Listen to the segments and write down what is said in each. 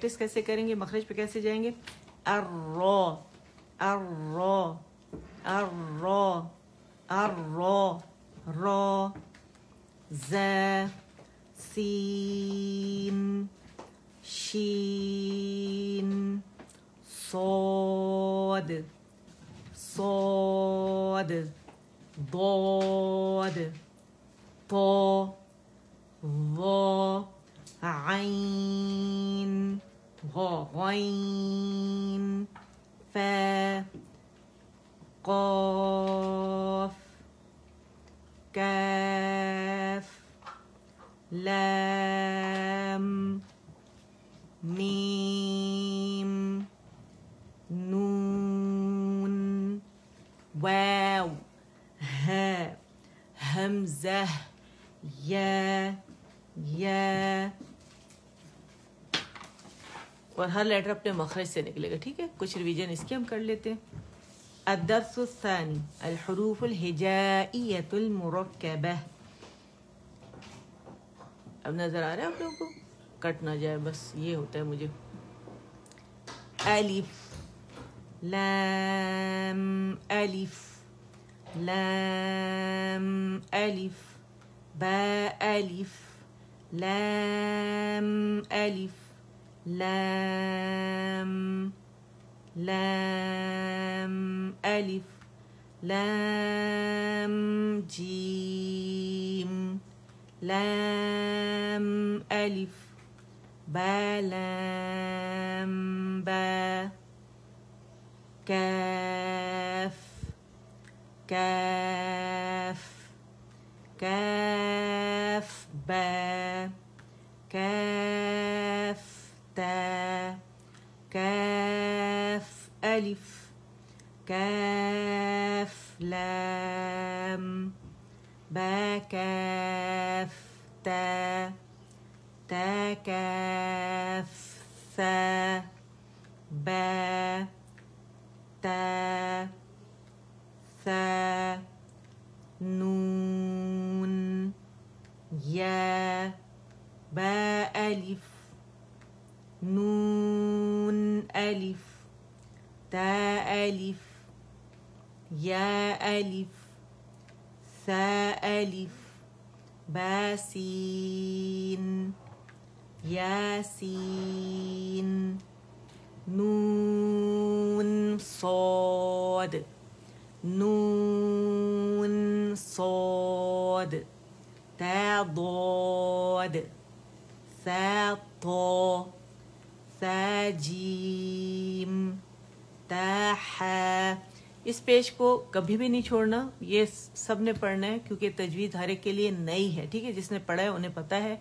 Practice کیسے کریں گے, مخرج پہ کیسے جائیں گے. الرا الرا الرا الرا را ز سین شین صاد صاد ضاد طا ظا عین غین فا قاف کاف لام میم نون واو ہا حمزہ یا اور ہر لیٹر اپنے مخرج سے نکلے گا. ٹھیک ہے, کچھ ریویژن اس کی ہم کر لیتے ہیں. الدرس الثانی الحروف الہجائیۃ المرکبہ. اب نظر آ رہا ہے آپ لوگوں کو, کٹ نہ جائے بس, یہ ہوتا ہے مجھے. الف لام الف لام الف با الف لام الف لام لام الف لام جیم لام الف با لام با کاف کاف کاف با کاف تا کاف الف کاف لام با کاف تا تا کاف ثا با تا ثا نون یا با الف نون الف تا الف یا الف ثا الف با سین یا سین نون صاد نون صاد تا ضاد ثا طا ثا جیم تا حا. اس پیج کو کبھی بھی نہیں چھوڑنا, یہ سب نے پڑھنا ہے کیونکہ تجوید ہر ایک کے لیے نئی ہے. ٹھیک ہے, جس نے پڑھا ہے انہیں پتہ ہے,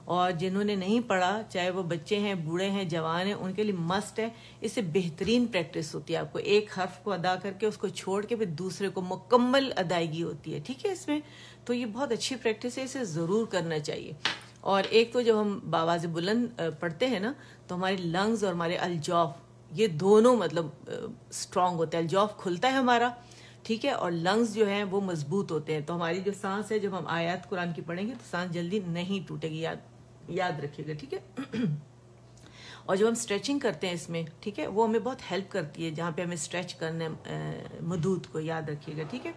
اور جنہوں نے نہیں پڑھا چاہے وہ بچے ہیں, بوڑھے ہیں, جوان ہیں, ان کے لیے مسٹ ہے. اس سے بہترین پریکٹس ہوتی ہے. آپ کو ایک حرف کو ادا کر کے اس کو چھوڑ کے پھر دوسرے کو مکمل ادائیگی ہوتی ہے. ٹھیک ہے, اس میں تو یہ بہت اچھی پریکٹس ہے, اسے ضرور کرنا چاہیے. اور ایک تو جب ہم بآواز بلند پڑھتے ہیں نا تو ہمارے لنگز اور ہمارے الجوف یہ دونوں مطلب اسٹرانگ ہوتے ہیں. الجوف کھلتا ہے ہمارا, ٹھیک ہے, اور لنگز جو ہیں وہ مضبوط ہوتے ہیں. تو ہماری جو سانس ہے, جب ہم آیات قرآن کی پڑھیں گے تو سانس جلدی نہیں ٹوٹے گی, یاد رکھیے گا. ٹھیک ہے, اور جب ہم اسٹریچنگ کرتے ہیں اس میں, ٹھیک ہے, وہ ہمیں بہت ہیلپ کرتی ہے. جہاں پہ ہمیں اسٹریچ کرنا ہے مدود کو, یاد رکھیے گا. ٹھیک ہے,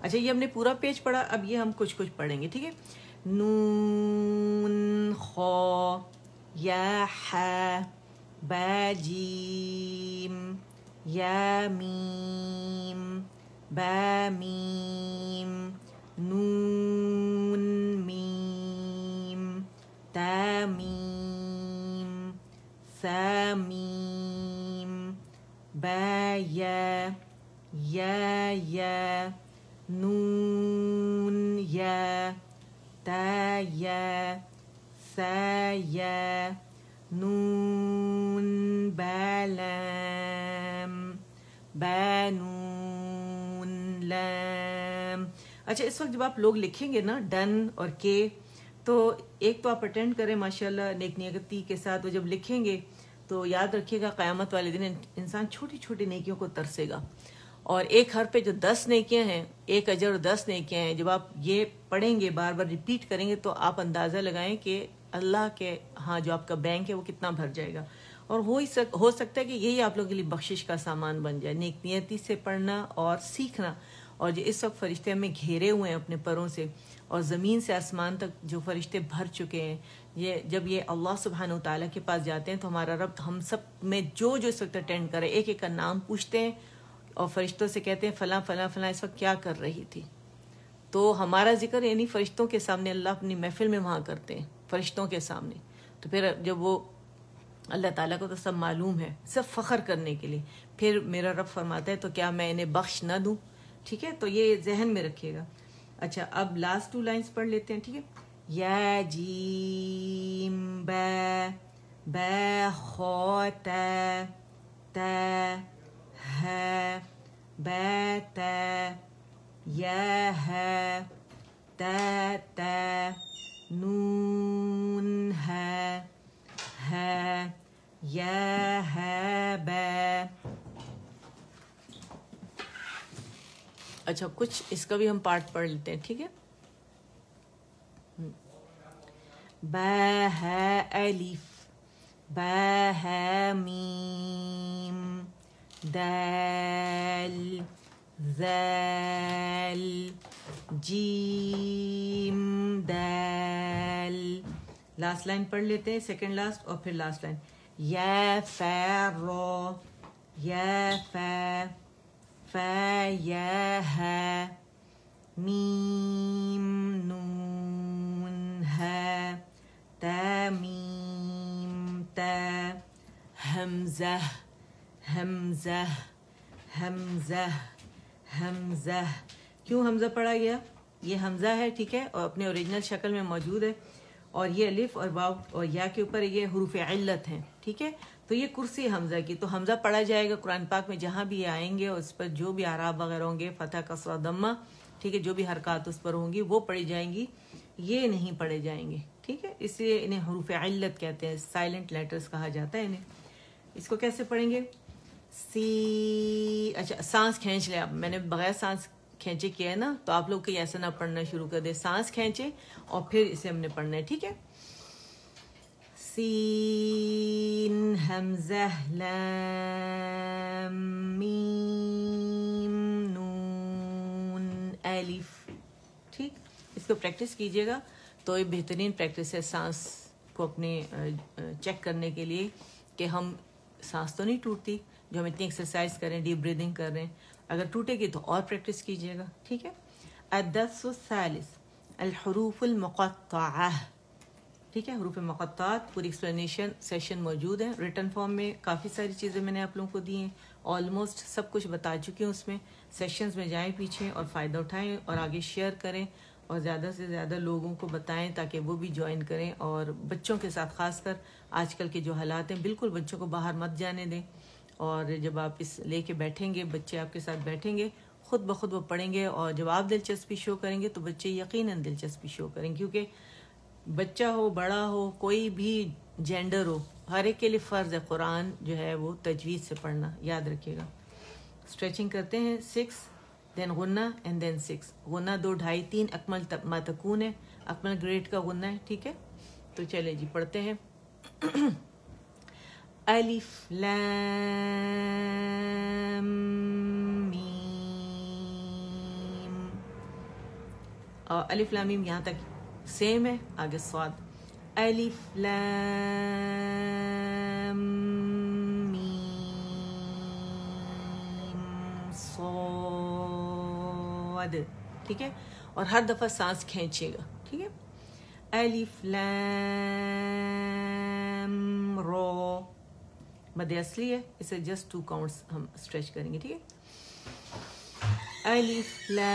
اچھا یہ ہم نے پورا پیج پڑھا, اب یہ ہم کچھ پڑھیں گے. ٹھیک ہے, نون خا یا حا با جیم یا میم با میم نون میم تا میم ثا میم با یا یا نون یا تا یا ثا یا نون با لام با نون لام. اچھا, اس وقت جب آپ لوگ لکھیں گے نا ڈن اور کے, تو ایک تو آپ اٹینڈ کریں ماشاءاللہ نیک نیتی کے ساتھ. وہ جب لکھیں گے تو یاد رکھیے گا قیامت والے دن انسان چھوٹی چھوٹی نیکیوں کو ترسے گا. اور ایک حرف پہ جو 10 نیکیاں ہیں, 1 اجر اور 10 نیکیاں ہیں, جب آپ یہ پڑھیں گے بار بار ریپیٹ کریں گے تو آپ اندازہ لگائیں کہ اللہ کے ہاں جو آپ کا بینک ہے وہ کتنا بھر جائے گا. اور ہو سکتا ہے کہ یہی آپ لوگوں کے لیے بخشش کا سامان بن جائے، نیک نیتی سے پڑھنا اور سیکھنا. اور جو اس وقت فرشتے ہمیں گھیرے ہوئے ہیں اپنے پروں سے، اور زمین سے آسمان تک جو فرشتے بھر چکے ہیں، جب یہ اللہ سبحانہ و تعالیٰ کے پاس جاتے ہیں تو ہمارا رب ہم سب میں جو اس وقت اٹینڈ کرے ایک ایک کا نام پوچھتے ہیں اور فرشتوں سے کہتے ہیں فلاں فلاں فلاں اس وقت کیا کر رہی تھی. تو ہمارا ذکر یعنی فرشتوں کے سامنے اللہ اپنی محفل میں وہاں کرتے ہیں، فرشتوں کے سامنے. تو پھر جب وہ اللہ تعالیٰ کو تو سب معلوم ہے، سب فخر کرنے کے لیے، پھر میرا رب فرماتا ہے تو کیا میں انہیں بخش نہ دوں. ٹھیک ہے، تو یہ ذہن میں رکھیے گا. اچھا، اب لاسٹ 2 لائنز پڑھ لیتے ہیں. ٹھیک ہے، یا جیم با با خو تا تا ہ با تا یا ہے تا تا نون ہے یا ہے با. اچھا، کچھ اس کا بھی ہم پارٹ پڑھ لیتے ہیں. ٹھیک ہے، با ہے الف، با ہے میم، دال ذال جیم دال. لاسٹ لائن پڑھ لیتے ہیں، سیکنڈ لاسٹ اور پھر لاسٹ لائن. یا فا رو، یا فا فا یا ہے میم نون ہے تا میم تا حمزہ حمزہ حمزہ حمزہ. کیوں حمزہ پڑھا گیا؟ یہ حمزہ ہے، ٹھیک ہے، اور اپنے اوریجنل شکل میں موجود ہے، اور یہ الف اور واو اور یا کے اوپر یہ حروف علت ہیں. ٹھیک ہے، تو یہ کرسی حمزہ کی، تو حمزہ پڑھا جائے گا قرآن پاک میں جہاں بھی آئیں گے، اور اس پر جو بھی اعراب وغیرہ ہوں گے، فتح کسرہ ضمہ، ٹھیک ہے، جو بھی حرکات اس پر ہوں گی وہ پڑھی جائیں گی، یہ نہیں پڑھے جائیں گے. ٹھیک ہے، اس لیے انہیں حروف علت کہتے ہیں، سائلنٹ لیٹرز کہا جاتا ہے انہیں. اس کو کیسے پڑھیں گے؟ سی. اچھا، سانس کھینچ لیں. اب میں نے بغیر سانس کھینچے کیا ہے نا، تو آپ لوگ کہ ایسا نہ پڑھنا شروع کر دے. سانس کھینچے اور پھر اسے ہم نے پڑھنا ہے. ٹھیک ہے، سین حمزہ لام میم نون الف. ٹھیک، اس کو پریکٹس کیجیے گا تو یہ بہترین پریکٹس ہے سانس کو اپنے چیک کرنے کے لیے کہ ہم سانس تو نہیں ٹوٹتی، جو ہم اتنی ایکسرسائز کریں، ڈیپ بریدنگ کر رہے ہیں. اگر ٹوٹے گی تو اور پریکٹس کیجیے گا. ٹھیک ہے. الدرس الثالث الحروف المقطعہ. ٹھیک ہے، حروف مقطعات پوری ایکسپلینیشن سیشن موجود ہے ریٹن فارم میں. کافی ساری چیزیں میں نے آپ لوگوں کو دی ہیں، آلموسٹ سب کچھ بتا چکی ہوں. اس میں سیشنز میں جائیں پیچھے اور فائدہ اٹھائیں اور آگے شیئر کریں اور زیادہ سے زیادہ لوگوں کو بتائیں تاکہ وہ بھی جوائن کریں. اور بچوں کے ساتھ خاص کر آج کل کے جو حالات ہیں، بالکل بچوں کو باہر مت جانے دیں. اور جب آپ اس لے کے بیٹھیں گے، بچے آپ کے ساتھ بیٹھیں گے، خود بخود وہ پڑھیں گے. اور جب آپ دلچسپی شو کریں گے تو بچے یقیناً دلچسپی شو کریں گے، کیونکہ بچہ ہو، بڑا ہو، کوئی بھی جینڈر ہو، ہر ایک کے لیے فرض ہے قرآن جو ہے وہ تجوید سے پڑھنا. یاد رکھیے گا. اسٹریچنگ کرتے ہیں. 6 دین غنہ اینڈ دین 6. غنہ 2 2.5 3 اکمل ما تکون ہے، اکمل گریڈ کا غنہ ہے. ٹھیک ہے، تو چلے جی پڑھتے ہیں. الف لام میم. اور الف لام میم یہاں تک سیم ہے، آگے صاد. الف لام میم صاد. ٹھیک ہے، اور ہر دفعہ سانس کھینچے گا. ٹھیک ہے. الف لام رو مد اصلی ہے، اسے جسٹ 2 کاؤنٹس ہم اسٹریچ کریں گے. ٹھیک ہے. الف لام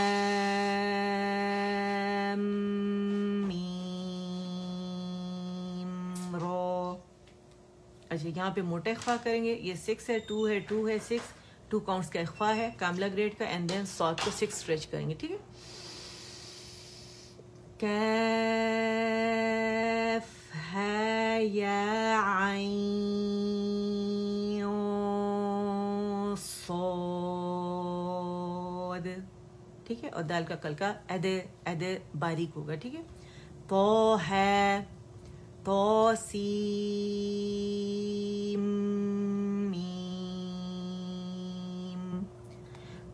میم رو. اچھا، یہاں پہ موٹا اخفا کریں گے. یہ 6 ہے، 2 ہے، 2 ہے، 6 2 کاؤنٹس کا اخفا ہے کاملہ گریڈ کا. اینڈ دین صاد کو 6 اسٹریچ کریں گے. ٹھیک ہے. کاف ہا یا عین صاد. ٹھیک ہے، اور دال کا کلکا اد باریک ہوگا. ٹھیک ہے. تو ہے، تو سیم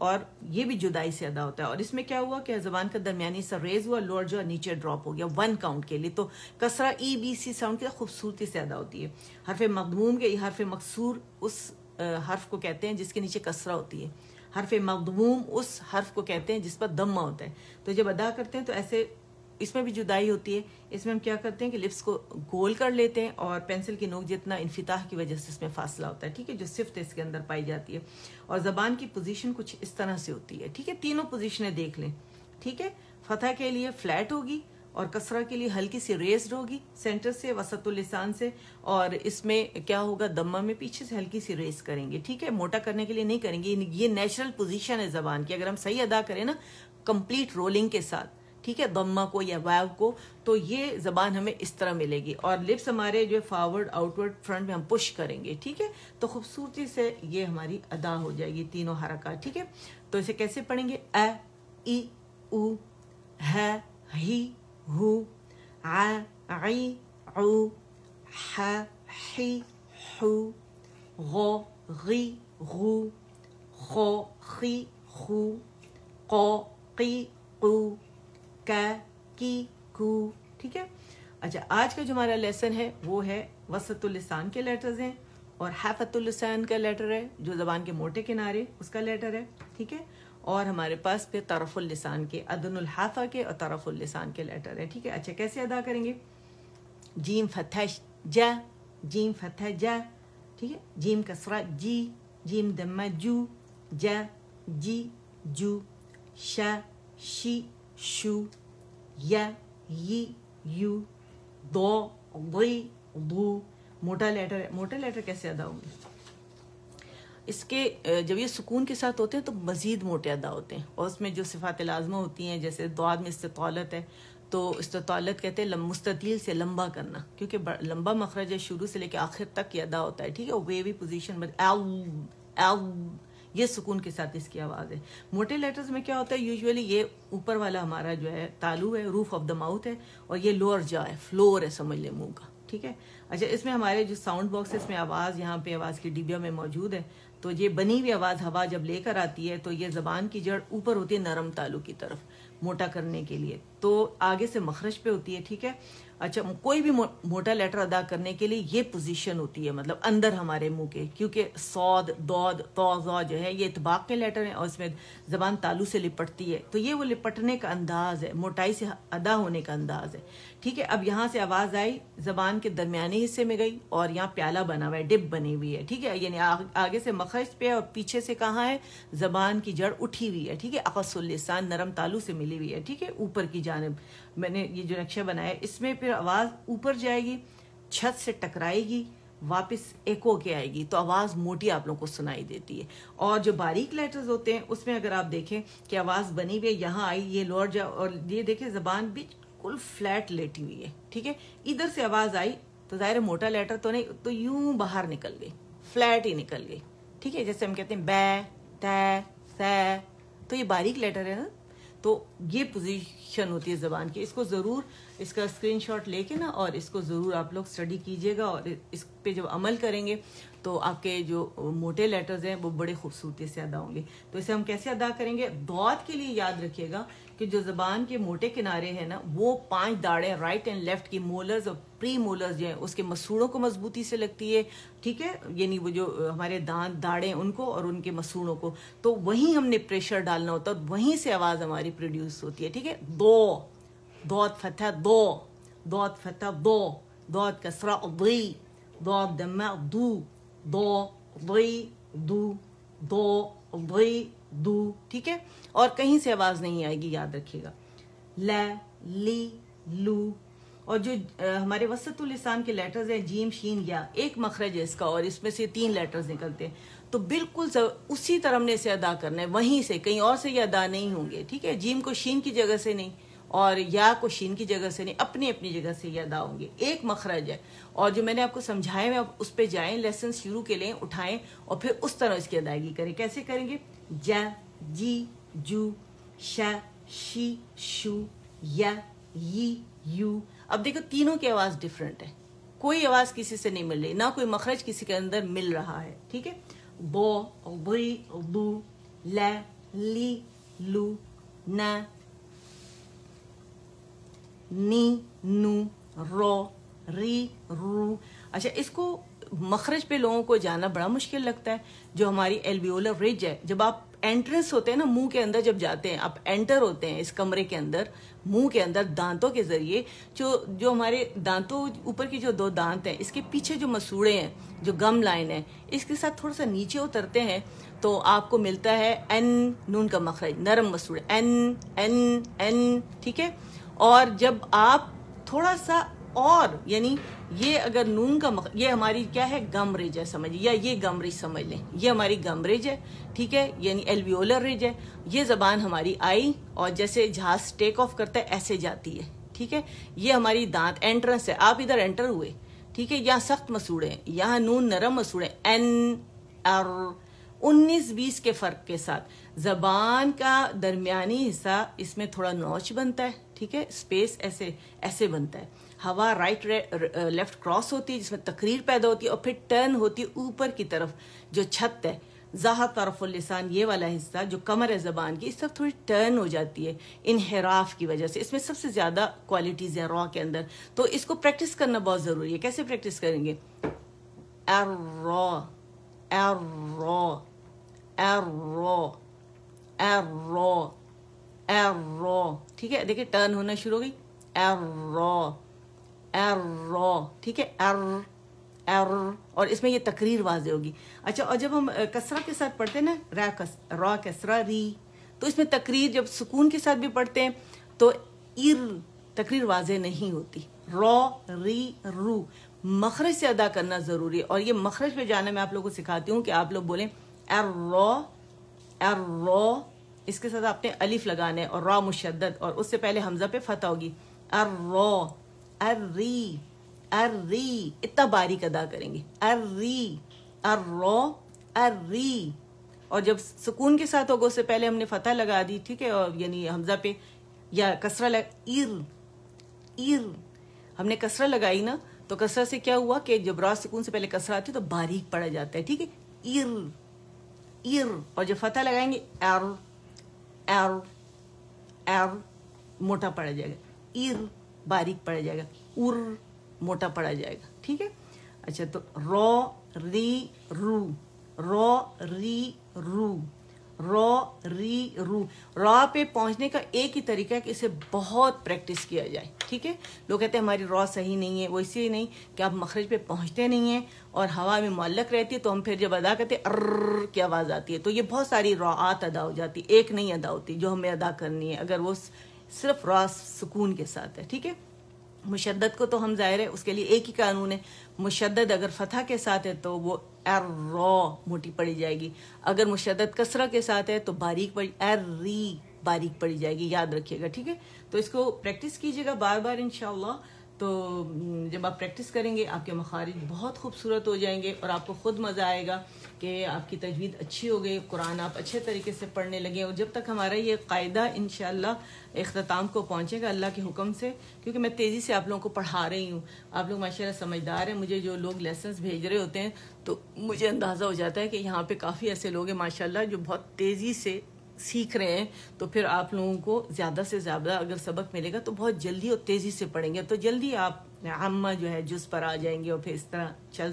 اور یہ بھی جدائی سے ادا ہوتا ہے. اور اس میں کیا ہوا کہ زبان کا درمیانی سا ریز ہوا, لوور جو نیچے ڈراپ ہو گیا 1 کاؤنٹ کے لیے. تو کسرہ ای بی سی ساؤنڈ کی خوبصورتی سے ادا ہوتی ہے. حرف مضموم کے حرف مکسور اس حرف کو کہتے ہیں جس کے نیچے کسرہ ہوتی ہے. حرف مضموم اس حرف کو کہتے ہیں جس پر دمہ ہوتا ہے. تو جب ادا کرتے ہیں تو ایسے اس میں بھی جدائی ہوتی ہے. اس میں ہم کیا کرتے ہیں کہ لپس کو گول کر لیتے ہیں اور پینسل کی نوک جتنا انفتاح کی وجہ سے اس میں فاصلہ ہوتا ہے, ٹھیک ہے, جو صفت اس کے اندر پائی جاتی ہے. اور زبان کی پوزیشن کچھ اس طرح سے ہوتی ہے, ٹھیک ہے. تینوں پوزیشنیں دیکھ لیں, ٹھیک ہے. فتح کے لیے فلیٹ ہوگی اور کسرہ کے لیے ہلکی سی ریزڈ ہوگی سینٹر سے وسط اللسان سے, اور اس میں کیا ہوگا دمہ میں پیچھے سے ہلکی سی ریز کریں گے, ٹھیک ہے. موٹا کرنے کے لیے نہیں کریں گے, یہ نیچرل پوزیشن ہے زبان کی. اگر ہم صحیح ادا کریں نا کمپلیٹ رولنگ کے ساتھ, ٹھیک ہے, دمہ کو یا ویو کو, تو یہ زبان ہمیں اس طرح ملے گی. اور لپس ہمارے جو فارورڈ آؤٹ ورڈ فرنٹ میں ہم پش کریں گے, ٹھیک ہے. تو خوبصورتی سے یہ ہماری ادا ہو جائے گی تینوں حرکات, ٹھیک ہے. تو اسے کیسے پڑھیں گے؟ ا ای او ہ ہی ہو ع عی عو ح حی حو غ غی غو خ خی خو ق قی قو کا کی کو, ٹھیک ہے. اچھا, آج کا جو ہمارا لیسن ہے وہ ہے وسط اللسان کے لیٹرز ہیں اور حافۃ اللسان کا لیٹر ہے جو زبان کے موٹے کنارے اس کا لیٹر ہے, ٹھیک ہے. اور ہمارے پاس پھر طرف اللسان کے ادن الحافہ کے اور طرف اللسان کے لیٹر ہے, ٹھیک ہے. اچھا, کیسے ادا کریں گے؟ جیم فتح جا, جیم فتح جا, ٹھیک ہے. جیم کسرہ جی, جیم دمہ جو, جا جی جو, شا شی شو, یا یی یو, دو ضی ضو. موٹا لیٹر ہے. موٹے لیٹر کیسے ادا ہوں گے؟ اس کے جب یہ سکون کے ساتھ ہوتے ہیں تو مزید موٹے ادا ہوتے ہیں, اور اس میں جو صفات لازمہ ہوتی ہیں جیسے ضاد میں استطالت ہے, تو استطالت کہتے ہیں مستطیل سے لمبا کرنا, کیونکہ لمبا مخرج ہے شروع سے لے کے آخر تک یہ ادا ہوتا ہے, ٹھیک ہے. ویوی پوزیشن یہ سکون کے ساتھ اس کی آواز ہے. موٹے لیٹرز میں کیا ہوتا ہے؟ یوزولی یہ اوپر والا ہمارا جو ہے تالو ہے, روف آف دا ماؤتھ ہے, اور یہ لوور جا ہے, فلور ہے سمجھ لیں منہ کا, ٹھیک ہے. اچھا, اس میں ہمارے جو ساؤنڈ باکس ہے اس میں آواز یہاں پہ آواز کی ڈبیا میں موجود ہے. تو یہ بنی ہوئی آواز ہوا جب لے کر آتی ہے تو یہ زبان کی جڑ اوپر ہوتی ہے نرم تالو کی طرف موٹا کرنے کے لیے, تو آگے سے مخرج پہ ہوتی ہے, ٹھیک ہے. اچھا, کوئی بھی موٹا لیٹر ادا کرنے کے لیے یہ پوزیشن ہوتی ہے, مطلب اندر ہمارے منہ کے, کیونکہ صاد دود طا ظا جو ہے یہ اطباق کے لیٹر ہیں اور اس میں زبان تالو سے لپٹتی ہے, تو یہ وہ لپٹنے کا انداز ہے, موٹائی سے ادا ہونے کا انداز ہے, ٹھیک ہے. اب یہاں سے آواز آئی زبان کے درمیانی حصے میں گئی اور یہاں پیالہ بنا ہوا ہے, ڈب بنی ہوئی ہے, ٹھیک ہے. یعنی آگے سے مخرج پہ اور پیچھے سے کہاں ہے؟ زبان کی جڑ اٹھی ہوئی ہے, ٹھیک ہے. اقص اللسان نرم تالو سے ملی ہوئی ہے, ٹھیک ہے, اوپر کی جانب. میں نے یہ جو نقشہ بنایا ہے اس میں پھر آواز اوپر جائے گی, چھت سے ٹکرائے گی, واپس ایکو کے آئے گی, تو آواز موٹی آپ لوگوں کو سنائی دیتی ہے. اور جو باریک لیٹرز ہوتے ہیں اس میں اگر آپ دیکھیں کہ آواز بنی ہوئی ہے, یہاں آئی, یہ لوور جا, اور یہ دیکھیں زبان بالکل فلیٹ لیٹی ہوئی ہے, ٹھیک ہے. ادھر سے آواز آئی تو ظاہر موٹا لیٹر تو نہیں, تو یوں باہر نکل گئی, فلیٹ ہی نکل گئی, ٹھیک ہے. جیسے ہم کہتے ہیں بے تے سے, تو یہ باریک لیٹر ہے نا, تو یہ پوزیشن ہوتی ہے زبان کی. اس کو ضرور اس کا اسکرین شاٹ لے کے نا اور اس کو ضرور آپ لوگ اسٹڈی کیجئے گا, اور اس پہ جب عمل کریں گے تو آپ کے جو موٹے لیٹرز ہیں وہ بڑے خوبصورتی سے ادا ہوں گے. تو اسے ہم کیسے ادا کریں گے؟ ضاد کے لیے یاد رکھیے گا کہ جو زبان کے موٹے کنارے ہیں نا وہ 5 داڑیں رائٹ اینڈ لیفٹ کی مولرز اور پری مولرز جو ہیں اس کے مسوڑوں کو مضبوطی سے لگتی ہے, ٹھیک ہے. یعنی وہ جو ہمارے دانت داڑیں ان کو اور ان کے مسوڑوں کو, تو وہیں ہم نے پریشر ڈالنا ہوتا ہے, وہیں سے آواز ہماری پروڈیوس ہوتی ہے, ٹھیک ہے. دو, ضاد فتح دو, ضاد فتح دو, ضاد کسرہ ضی, ضاد دمہ دو, دو ضی دو, دو ضی دو, ٹھیک ہے. اور کہیں سے آواز نہیں آئے گی, یاد رکھیے گا. ل لی لو. اور جو ہمارے وسط اللسان کے لیٹرز ہیں جیم شین یا, ایک مخرج ہے اس کا اور اس میں سے 3 لیٹرز نکلتے ہیں, تو بالکل اسی طرح ہم نے اسے ادا کرنا ہے, وہیں سے, کہیں اور سے یہ ادا نہیں ہوں گے, ٹھیک ہے. جیم کو شین کی جگہ سے نہیں اور یا کو شین کی جگہ سے نہیں, اپنی اپنی جگہ سے یہ ادا ہوں گے. ایک مخرج ہے, اور جو میں نے آپ کو سمجھایا ہے اس پہ جائیں, لیسن شروع کے لیں, اٹھائیں اور پھر اس طرح اس کی ادائیگی کریں. کیسے کریں گے؟ جا جی جو, شا شی شو, یا یی یو. اب دیکھو تینوں کی آواز ڈیفرنٹ ہے, کوئی آواز کسی سے نہیں مل رہی, نہ کوئی مخرج کسی کے اندر مل رہا ہے, ٹھیک ہے. دو ضی دو, لا لی لو نا نی نو رو ری رو. اچھا اس کو مخرج پہ لوگوں کو جانا بڑا مشکل لگتا ہے. جو ہماری ایلویولر رج ہے, جب آپ انٹرنس ہوتے ہیں نا منہ کے اندر, جب جاتے ہیں آپ انٹر ہوتے ہیں اس کمرے کے اندر, منہ کے اندر دانتوں کے ذریعے, جو ہمارے دانتوں اوپر کی جو 2 دانت ہیں, اس کے پیچھے جو مسوڑے ہیں, جو گم لائن ہے, اس کے ساتھ تھوڑا سا نیچے اترتے ہیں تو آپ کو ملتا ہے این, نون کا مخرج, نرم مسوڑے, این این این, ٹھیک ہے. اور جب آپ تھوڑا سا اور, یعنی یہ اگر نون کا یہ ہماری کیا ہے, گم ریج ہے سمجھ, یا یہ گم ریج سمجھ لیں, یہ ہماری گم ریج ہے, ٹھیک ہے, یعنی ایلویولر ریج ہے. یہ زبان ہماری آئی اور جیسے جہاز ٹیک آف کرتا ہے ایسے جاتی ہے, ٹھیک ہے. یہ ہماری دانت انٹرنس ہے, آپ ادھر انٹر ہوئے, ٹھیک ہے. یہاں سخت مسوڑے ہیں, یہاں نون نرم مسوڑے, این ار, 19-20 کے فرق کے ساتھ. زبان کا درمیانی حصہ اس میں تھوڑا نوچ بنتا ہے, ٹھیک ہے, اسپیس ایسے بنتا ہے. ہوا رائٹ لیفٹ کراس ہوتی ہے جس میں تقریر پیدا ہوتی ہے, اور پھر ٹرن ہوتی ہے اوپر کی طرف. جو چھت ہے, ظاہر طرف اللسان, یہ والا حصہ جو کمر ہے زبان کی, اس طرف تھوڑی ٹرن ہو جاتی ہے انحراف کی وجہ سے. اس میں سب سے زیادہ کوالٹیز ہیں را کے اندر, تو اس کو پریکٹس کرنا بہت ضروری ہے. کیسے پریکٹس کریں گے؟ ار را, ار را, ار را, ار را, ار را, ٹھیک ہے. دیکھیں ٹرن ہونا شروع ہو گئی, ار را, ار را, ٹھیک ہے, ار ار, اور اس میں یہ تقریر واضح ہوگی. اچھا, اور جب ہم کسرہ کے ساتھ پڑھتے ہیں نا, را کسرہ ری, تو اس میں تقریر جب سکون کے ساتھ بھی پڑھتے ہیں تو ار تقریر واضح نہیں ہوتی. را ری رو, مخرج سے ادا کرنا ضروری ہے. اور یہ مخرج پہ جانا میں آپ لوگوں کو سکھاتی ہوں کہ آپ لوگ بولیں ار را, ار را, اس کے ساتھ آپ نے الف لگانا ہے اور را مشدد, اور اس سے پہلے حمزہ پہ فتح ہوگی. ار را, ار ری, ار ری, اتنا باریک ادا کریں گے, ار ری, ار را, ار ری. اور جب سکون کے ساتھ ہوگا اس سے پہلے ہم نے فتح لگا دی, ٹھیک ہے, اور یعنی حمزہ پہ یا کسرہ ایر, ایر, ہم نے کسرہ لگائی نا, تو کسرہ سے کیا ہوا کہ جب را سکون سے پہلے کسرہ آتی ہے تو باریک پڑا جاتا ہے, ٹھیک ہے, ایر, ایر. اور جب فتح لگائیں گے ار, ار, ار, موٹا پڑا جائے گا, ایر باریک پڑا جائے گا, ار موٹا پڑا جائے گا, ٹھیک ہے. اچھا, تو رو ری رو, رو ری رو, رو ری رو. را پہ پہنچنے کا ایک ہی طریقہ ہے کہ اسے بہت پریکٹس کیا جائے, ٹھیک ہے. لوگ کہتے ہیں ہماری را صحیح نہیں ہے, وہ اسی نہیں کہ آپ مخرج پہ پہنچتے نہیں ہیں اور ہوا میں معلق رہتی ہے, تو ہم پھر جب ادا کرتے ہیں ار کی آواز آتی ہے, تو یہ بہت ساری راعات ادا ہو جاتی, ایک نہیں ادا ہوتی جو ہمیں ادا کرنی ہے اگر وہ صرف را سکون کے ساتھ ہے, ٹھیک ہے. مشدد کو تو ہم ظاہر ہے اس کے لیے ایک ہی قانون ہے, مشدد اگر فتح کے ساتھ ہے تو وہ ار را موٹی پڑی جائے گی, اگر مشدد کسرہ کے ساتھ ہے تو باریک پڑی, ار ری باریک پڑی جائے گی, یاد رکھیے گا, ٹھیک ہے. تو اس کو پریکٹس کیجیے گا بار بار انشاءاللہ. تو جب آپ پریکٹس کریں گے آپ کے مخارج بہت خوبصورت ہو جائیں گے, اور آپ کو خود مزہ آئے گا کہ آپ کی تجوید اچھی ہو گئی, قرآن آپ اچھے طریقے سے پڑھنے لگے. اور جب تک ہمارا یہ قاعدہ انشاءاللہ اختتام کو پہنچے گا اللہ کے حکم سے, کیونکہ میں تیزی سے آپ لوگوں کو پڑھا رہی ہوں, آپ لوگ ماشاءاللہ سمجھدار ہیں. مجھے جو لوگ لیسنز بھیج رہے ہوتے ہیں تو مجھے اندازہ ہو جاتا ہے کہ یہاں پہ کافی ایسے لوگ ہیں ماشاءاللہ جو بہت تیزی سے سیکھ رہے ہیں. تو پھر آپ لوگوں کو زیادہ سے زیادہ اگر سبق ملے گا تو بہت جلدی اور تیزی سے پڑھیں گے, تو جلدی آپ عامہ جو ہے جز پر آ جائیں گے, اور پھر اس طرح چل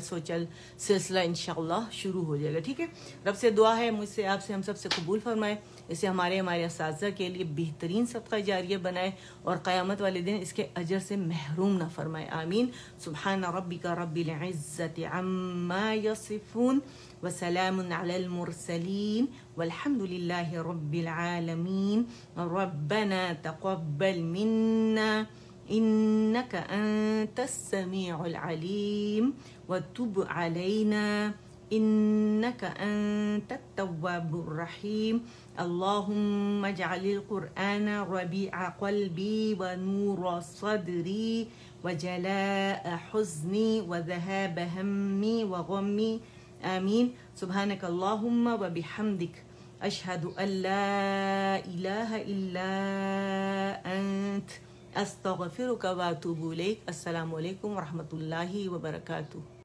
سلسلہ انشاءاللہ شروع ہو جائے گا, ٹھیک ہے. رب سے دعا ہے مجھ سے آپ سے ہم سب سے قبول فرمائے, اسے ہمارے اساتذہ کے لیے بہترین صدقہ جاریہ بنائے, اور قیامت والے دن اس کے اجر سے محروم نہ فرمائے, آمین. سبحان ربک رب العزت عما یصفون وسلام علی المرسلین والحمد للہ رب العالمین. ربنا تقبل منا إنك أنت السميع العليم وتب علينا إنك أنت التواب الرحيم. اللهم اجعل القرآن ربيع قلبي ونور صدري وجلاء حزني وذهاب همي وغمي, آمين. سبحانك اللهم وبحمدك أشهد أن لا إله إلا أنت استغفرک و اتوب الیک. السلام علیکم ورحمۃ اللہ وبرکاتہ.